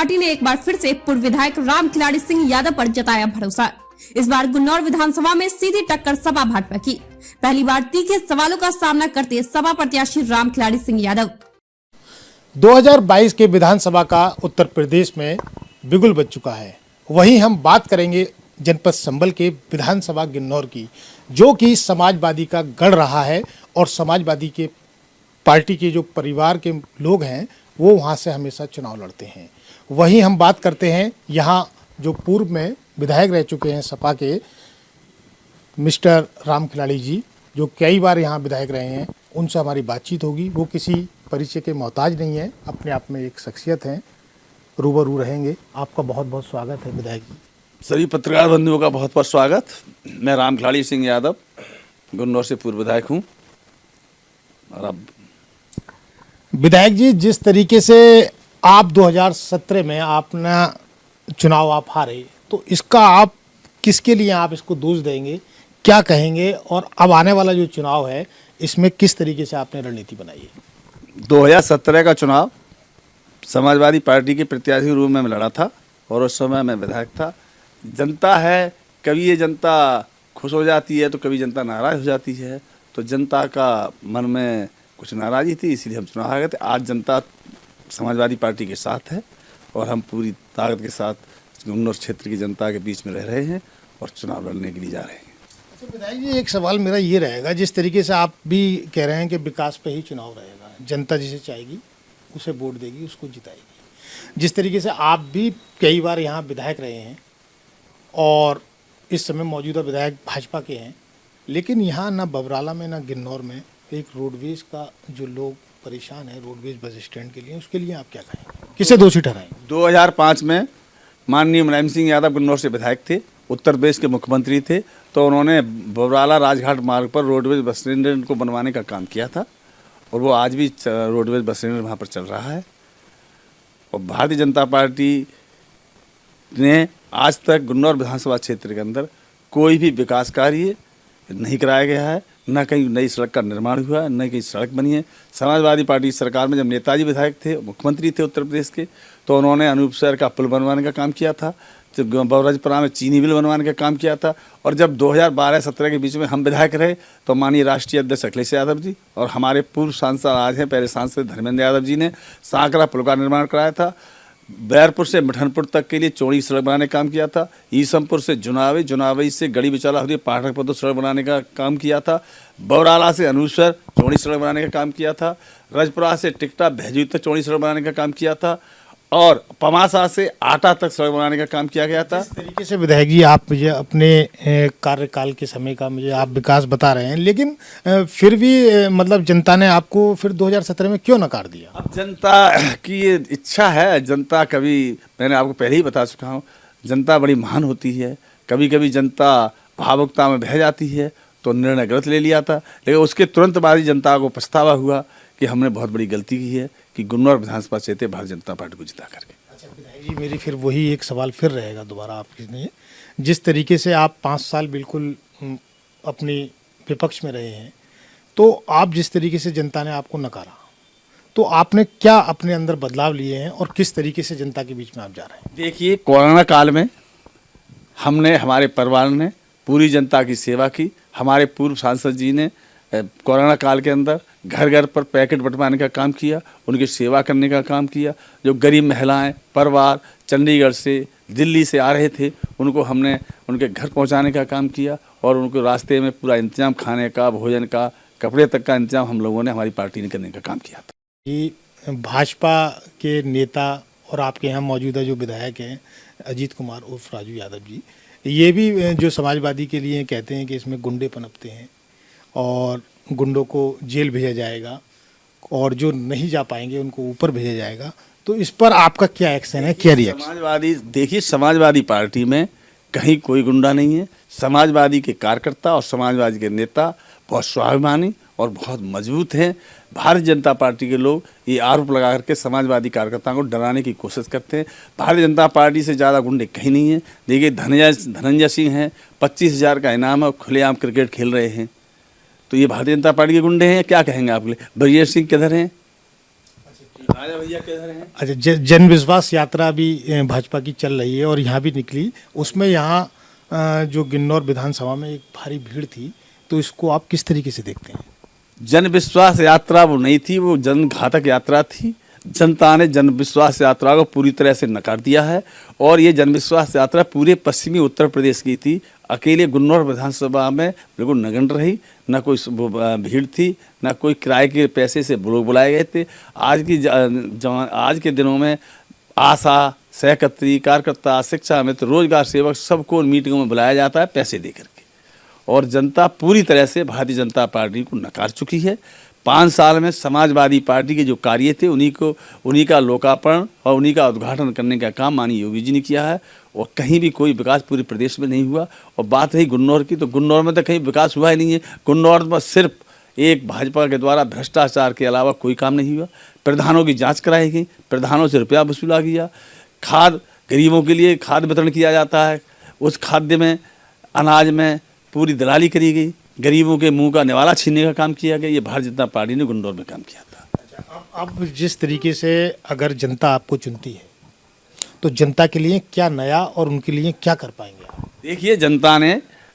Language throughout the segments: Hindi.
पार्टी ने एक बार फिर से पूर्व विधायक राम खिलाड़ी सिंह यादव पर जताया भरोसा। इस बार गुन्नौर विधानसभा में सीधी टक्कर सपा भाजपा की। पहली बार तीखे सवालों का सामना करते सपा प्रत्याशी राम खिलाड़ी सिंह यादव। 2022 के विधानसभा का उत्तर प्रदेश में बिगुल बज चुका है। वहीं हम बात करेंगे जनपद संभल के विधानसभा गुन्नौर की, जो कि समाजवादी का गढ़ रहा है और समाजवादी के पार्टी के जो परिवार के लोग हैं वो वहां से हमेशा चुनाव लड़ते हैं। वहीं हम बात करते हैं यहाँ जो पूर्व में विधायक रह चुके हैं सपा के मिस्टर राम खिलाड़ी जी, जो कई बार यहाँ विधायक रहे हैं, उनसे हमारी बातचीत होगी। वो किसी परिचय के मोहताज नहीं है, अपने आप में एक शख्सियत हैं, रूबरू रहेंगे। आपका बहुत बहुत स्वागत है विधायक जी। सभी पत्रकार बंधुओं का बहुत बहुत स्वागत। मैं राम खिलाड़ी सिंह यादव गुन्नौर से पूर्व विधायक हूँ। और अब विधायक जी, जिस तरीके से आप 2017 में अपना चुनाव आप हारे, तो इसका आप किसके लिए आप इसको दोष देंगे, क्या कहेंगे, और अब आने वाला जो चुनाव है इसमें किस तरीके से आपने रणनीति बनाई है? 2017 का चुनाव समाजवादी पार्टी के प्रत्याशी के रूप में मैं लड़ा था और उस समय मैं विधायक था। जनता है, कभी ये जनता खुश हो जाती है तो कभी जनता नाराज हो जाती है। तो जनता का मन में कुछ नाराज़गी थी, इसलिए हम चुनाव हार गए थे। आज जनता समाजवादी पार्टी के साथ है और हम पूरी ताकत के साथ गुन्नौर क्षेत्र की जनता के बीच में रह रहे हैं और चुनाव लड़ने के लिए जा रहे हैं। तो विधायक जी, एक सवाल मेरा ये रहेगा, जिस तरीके से आप भी कह रहे हैं कि विकास पे ही चुनाव रहेगा, जनता जिसे चाहेगी उसे वोट देगी, उसको जिताएगी। जिस तरीके से आप भी कई बार यहाँ विधायक रहे हैं और इस समय मौजूदा विधायक भाजपा के हैं, लेकिन यहाँ ना बबराला में ना गुन्नौर में एक रोडवेज का जो लोग परेशान है, रोडवेज बस स्टैंड के लिए, उसके लिए आप क्या कहेंगे, किसे दोषी ठहराएंगे? 2005 में माननीय मुलायम सिंह यादव गुन्नौर से विधायक थे, उत्तर प्रदेश के मुख्यमंत्री थे, तो उन्होंने बबराला राजघाट मार्ग पर रोडवेज बस स्टैंड को बनवाने का काम किया था और वो आज भी रोडवेज बस स्टैंड वहाँ पर चल रहा है। और भारतीय जनता पार्टी ने आज तक गुन्नौर विधानसभा क्षेत्र के अंदर कोई भी विकास कार्य नहीं कराया गया है, न कहीं नई सड़क का निर्माण हुआ है, न कहीं सड़क बनी है। समाजवादी पार्टी सरकार में जब नेताजी विधायक थे, मुख्यमंत्री थे उत्तर प्रदेश के, तो उन्होंने अनूप शहर का पुल बनवाने का काम किया था, जब बवरजपुरा में चीनी मिल बनवाने का काम किया था। और जब 2012-17 के बीच में हम विधायक रहे तो माननीय राष्ट्रीय अध्यक्ष अखिलेश यादव जी और हमारे पूर्व सांसद आज हैं पहले सांसद धर्मेंद्र यादव जी ने सांकरा पुल का निर्माण कराया था। बैरपुर से मिठनपुर तक के लिए चौड़ी सड़क बनाने का काम किया था। ईसमपुर से जुनावे, जुनावई से गड़ी बिचाला होती पाठक पदो सड़क बनाने का काम किया था। बवराला से अनूसर चौड़ी सड़क बनाने का काम किया था। रजपुरा से टिकटा भैजू तक चौड़ी सड़क बनाने का काम किया था और पमासा से आटा तक सड़क बनाने का काम किया गया था। इस तरीके से विधायक जी आप मुझे अपने कार्यकाल के समय का मुझे आप विकास बता रहे हैं, लेकिन फिर भी मतलब जनता ने आपको फिर 2017 में क्यों नकार दिया? अब जनता की ये इच्छा है। जनता कभी, मैंने आपको पहले ही बता चुका हूँ, जनता बड़ी महान होती है। कभी कभी जनता भावुकता में बह जाती है तो निर्णय गलत ले लिया था, लेकिन उसके तुरंत बाद ही जनता को पछतावा हुआ कि हमने बहुत बड़ी गलती की है कि गुन्नौर विधानसभा क्षेत्र भारतीय जनता पार्टी को जिता करके। अच्छा विधायक जी, मेरी फिर वही एक सवाल फिर रहेगा दोबारा आपके लिए। जिस तरीके से आप 5 साल बिल्कुल अपनी विपक्ष में रहे हैं, तो आप जिस तरीके से जनता ने आपको नकारा, तो आपने क्या अपने अंदर बदलाव लिए हैं और किस तरीके से जनता के बीच में आप जा रहे हैं? देखिए, कोरोना काल में हमने, हमारे परिवार ने पूरी जनता की सेवा की। हमारे पूर्व सांसद जी ने कोरोना काल के अंदर घर घर पर पैकेट बंटवाने का काम किया, उनकी सेवा करने का काम किया। जो गरीब महिलाएं, परिवार चंडीगढ़ से, दिल्ली से आ रहे थे, उनको हमने उनके घर पहुंचाने का काम किया और उनको रास्ते में पूरा इंतजाम, खाने का, भोजन का, कपड़े तक का इंतजाम हम लोगों ने, हमारी पार्टी ने करने का काम किया था। ये भाजपा के नेता और आपके यहाँ मौजूदा जो विधायक हैं अजीत कुमार उर्फ राजू यादव जी, ये भी जो समाजवादी के लिए कहते हैं कि इसमें गुंडे पनपते हैं और गुंडों को जेल भेजा जाएगा और जो नहीं जा पाएंगे उनको ऊपर भेजा जाएगा। तो इस पर आपका क्या एक्शन है, क्या रिएक्शन? समाजवादी, देखिए, समाजवादी पार्टी में कहीं कोई गुंडा नहीं है। समाजवादी के कार्यकर्ता और समाजवादी के नेता बहुत स्वाभिमानी और बहुत मजबूत हैं। भारतीय जनता पार्टी के लोग ये आरोप लगा करके समाजवादी कार्यकर्ताओं को डराने की कोशिश करते हैं। भारतीय जनता पार्टी से ज़्यादा गुंडे कहीं नहीं हैं। देखिए, धनंजय सिंह हैं, 25,000 का इनाम है, खुलेआम क्रिकेट खेल रहे हैं। तो ये भारतीय जनता पार्टी के गुंडे हैं, क्या कहेंगे आपके लिए? ब्रजेश सिंह किधर हैं? राजा भैया किधर हैं? अच्छा, जन विश्वास यात्रा भी भाजपा की चल रही है और यहाँ भी निकली, उसमें यहाँ जो गिन्नौर विधानसभा में एक भारी भीड़ थी, तो इसको आप किस तरीके से देखते हैं? जन विश्वास यात्रा वो नहीं थी, वो जन घातक यात्रा थी। जनता ने जन विश्वास यात्रा को पूरी तरह से नकार दिया है और ये जन विश्वास यात्रा पूरे पश्चिमी उत्तर प्रदेश की थी। अकेले गुन्नौर विधानसभा में बिल्कुल नगण्य रही, न कोई भीड़ थी, न कोई किराए के पैसे से लोग बुलाए गए थे। आज के दिनों में आशा, सहकत्री, कार्यकर्ता, शिक्षा मित्र, रोजगार सेवक सबको मीटिंगों में बुलाया जाता है पैसे दे करके, और जनता पूरी तरह से भारतीय जनता पार्टी को नकार चुकी है। 5 साल में समाजवादी पार्टी के जो कार्य थे उन्हीं का लोकार्पण और उन्हीं का उद्घाटन करने का काम माननीय योगी जी ने किया है और कहीं भी कोई विकास पूरे प्रदेश में नहीं हुआ। और बात रही गुन्नौर की, तो गुन्नौर में तो कहीं विकास हुआ ही नहीं है। गुन्नौर में सिर्फ एक भाजपा के द्वारा भ्रष्टाचार के अलावा कोई काम नहीं हुआ। प्रधानों की जाँच कराई गई, प्रधानों से रुपया वसूला गया, खाद गरीबों के लिए खाद वितरण किया जाता है, उस खाद्य में अनाज में पूरी दलाली करी गई, गरीबों के मुंह का निवाला छीनने का काम किया गया। ये भारतीय जनता पार्टी ने गुन्नौर में काम किया था। अच्छा, अब जिस तरीके से अगर जनता आपको चुनती है तो जनता के लिए क्या नया और उनके लिए क्या कर पाएंगे आप? देखिए, जनता ने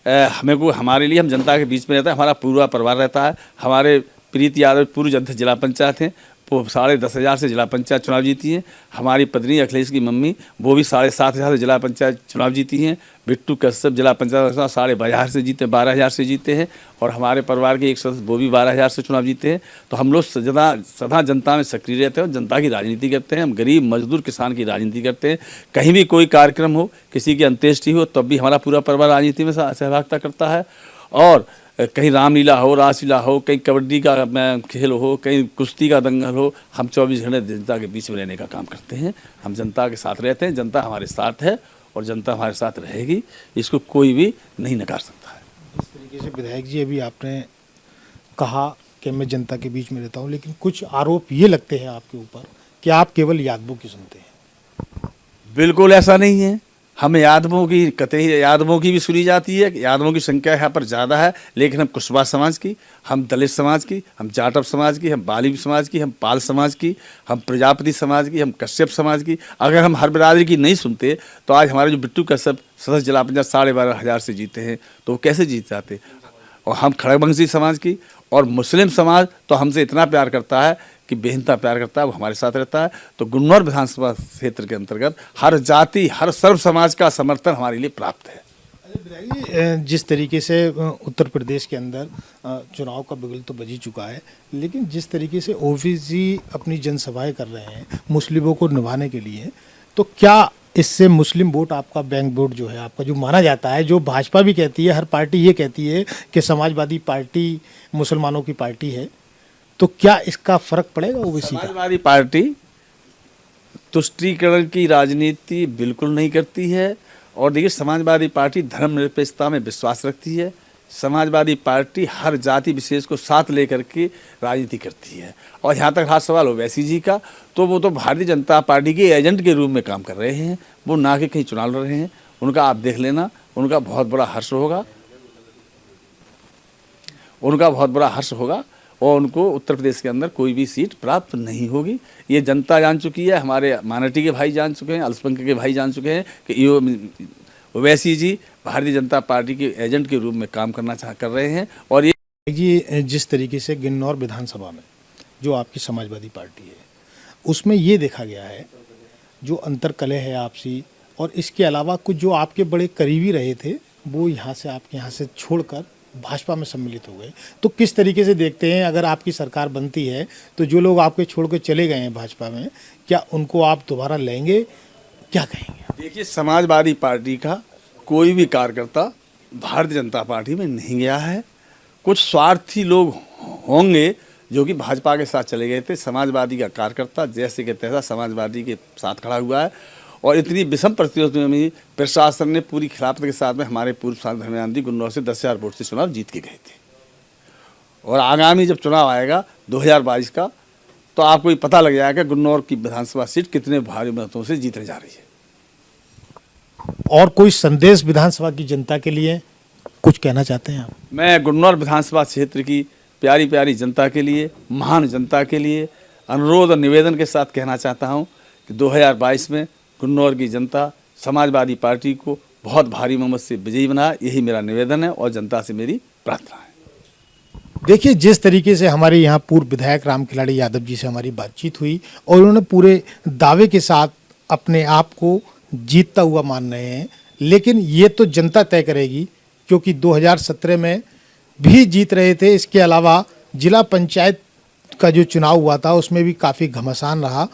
हमारे लिए, हम जनता के बीच में रहता है, हमारा पूरा परिवार रहता है। हमारे प्रीति यादव पूर्व अध्यक्ष जिला पंचायत हैं, वो 10,500 से जिला पंचायत चुनाव जीती हैं। हमारी पत्नी अखिलेश की मम्मी, वो भी 7,500 से जिला पंचायत चुनाव जीती हैं। बिट्टू कश्यप जिला पंचायत 12,500 से जीते, 12,000 से जीते हैं। और हमारे परिवार के एक सदस्य वो भी 12,000 से चुनाव जीते हैं। तो हम लोग सदा जनता में सक्रिय रहते हैं और जनता की राजनीति करते हैं। हम गरीब मजदूर किसान की राजनीति करते हैं। कहीं भी कोई कार्यक्रम हो, किसी की अंत्येष्टि हो, तब भी हमारा पूरा परिवार राजनीति में सहभागिता करता है। और कहीं रामलीला हो, रासलीला हो, कहीं कबड्डी का खेल हो, कहीं कुश्ती का दंगल हो, हम 24 घंटे जनता के बीच में रहने का काम करते हैं। हम जनता के साथ रहते हैं, जनता हमारे साथ है और जनता हमारे साथ रहेगी, इसको कोई भी नहीं नकार सकता है। इस तरीके से विधायक जी, अभी आपने कहा कि मैं जनता के बीच में रहता हूँ, लेकिन कुछ आरोप ये लगते हैं आपके ऊपर कि आप केवल यादवों की सुनते हैं। बिल्कुल ऐसा नहीं है। हम यादवों की भी सुनी जाती है। यादवों की संख्या यहाँ पर ज़्यादा है, लेकिन हम कुशवाहा समाज की, हम दलित समाज की, हम जाटव समाज की, हम बाली समाज की, हम पाल समाज की, हम प्रजापति समाज की, हम कश्यप समाज की, अगर हम हर बिरादरी की नहीं सुनते तो आज हमारे जो बिट्टू कश्यप सदस्य जिला पंचायत 12,500 से जीते हैं, तो वो कैसे जीत जाते। और हम खड़गवंशी समाज की और मुस्लिम समाज तो हमसे इतना प्यार करता है कि बेहनता प्यार करता है, वो हमारे साथ रहता है। तो गुन्नौर विधानसभा क्षेत्र के अंतर्गत हर जाति, हर सर्व समाज का समर्थन हमारे लिए प्राप्त है। जिस तरीके से उत्तर प्रदेश के अंदर चुनाव का बिगुल तो बज ही चुका है, लेकिन जिस तरीके से ओवैसी अपनी जनसभाएं कर रहे हैं मुस्लिमों को निभाने के लिए, तो क्या इससे मुस्लिम वोट, आपका बैंक वोट जो है आपका, जो माना जाता है, जो भाजपा भी कहती है, हर पार्टी ये कहती है कि समाजवादी पार्टी मुसलमानों की पार्टी है, तो क्या इसका फर्क पड़ेगा ओवैसी का? समाजवादी पार्टी तुष्टीकरण की राजनीति बिल्कुल नहीं करती है। और देखिए, समाजवादी पार्टी धर्मनिरपेक्षता में विश्वास रखती है। समाजवादी पार्टी हर जाति विशेष को साथ लेकर के राजनीति करती है। और यहाँ तक रहा सवाल ओवैसी जी का, तो वो तो भारतीय जनता पार्टी के एजेंट के रूप में काम कर रहे हैं, वो ना कि कहीं चुनाव लड़ रहे हैं। उनका आप देख लेना, उनका बहुत बड़ा हर्ष होगा, और उनको उत्तर प्रदेश के अंदर कोई भी सीट प्राप्त नहीं होगी। ये जनता जान चुकी है, हमारे माइनॉरिटी के भाई जान चुके हैं, अल्पसंख्यक के भाई जान चुके हैं कि ओवैसी जी भारतीय जनता पार्टी के एजेंट के रूप में काम कर रहे हैं। और ये जिस तरीके से गिन्नौर विधानसभा में जो आपकी समाजवादी पार्टी है, उसमें ये देखा गया है जो अंतर्कलह है आपसी, और इसके अलावा कुछ जो आपके बड़े करीबी रहे थे वो यहाँ से, आपके यहाँ से छोड़कर भाजपा में सम्मिलित हो गए। तो किस तरीके से देखते हैं, अगर आपकी सरकार बनती है तो जो लोग आपके छोड़ के चले गए हैं भाजपा में, क्या उनको आप दोबारा लेंगे, क्या कहेंगे? देखिए, समाजवादी पार्टी का कोई भी कार्यकर्ता भारतीय जनता पार्टी में नहीं गया है। कुछ स्वार्थी लोग होंगे जो कि भाजपा के साथ चले गए थे। समाजवादी का कार्यकर्ता जैसे के तैसा समाजवादी के साथ खड़ा हुआ है। और इतनी विषम परिस्थितियों में प्रशासन ने पूरी खिलाफत के साथ में हमारे पूर्व सांसद धर्मेंद्र गांधी गुन्नौर से 10,000 वोट से चुनाव जीत के गए थे। और आगामी जब चुनाव आएगा 2022 का, तो आपको ये पता लग जाएगा गुन्नौर की विधानसभा सीट कितने भारी मतों से जीतने जा रही है। और कोई संदेश विधानसभा की जनता के लिए कुछ कहना चाहते हैं आप? मैं गुन्नौर विधानसभा क्षेत्र की प्यारी प्यारी जनता के लिए, महान जनता के लिए अनुरोध और निवेदन के साथ कहना चाहता हूं कि 2022 में गुन्नौर की जनता समाजवादी पार्टी को बहुत भारी बहुमत से विजयी बनाए, यही मेरा निवेदन है और जनता से मेरी प्रार्थना है। देखिए, जिस तरीके से हमारे यहाँ पूर्व विधायक राम खिलाड़ी यादव जी से हमारी बातचीत हुई और उन्होंने पूरे दावे के साथ अपने आप को जीतता हुआ मान रहे हैं, लेकिन ये तो जनता तय करेगी, क्योंकि 2017 में भी जीत रहे थे। इसके अलावा जिला पंचायत का जो चुनाव हुआ था उसमें भी काफ़ी घमासान रहा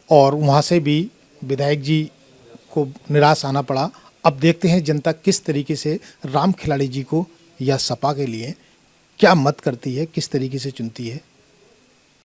और वहाँ से भी विधायक जी को निराश आना पड़ा। अब देखते हैं जनता किस तरीके से राम खिलाड़ी जी को या सपा के लिए क्या मत करती है, किस तरीके से चुनती है।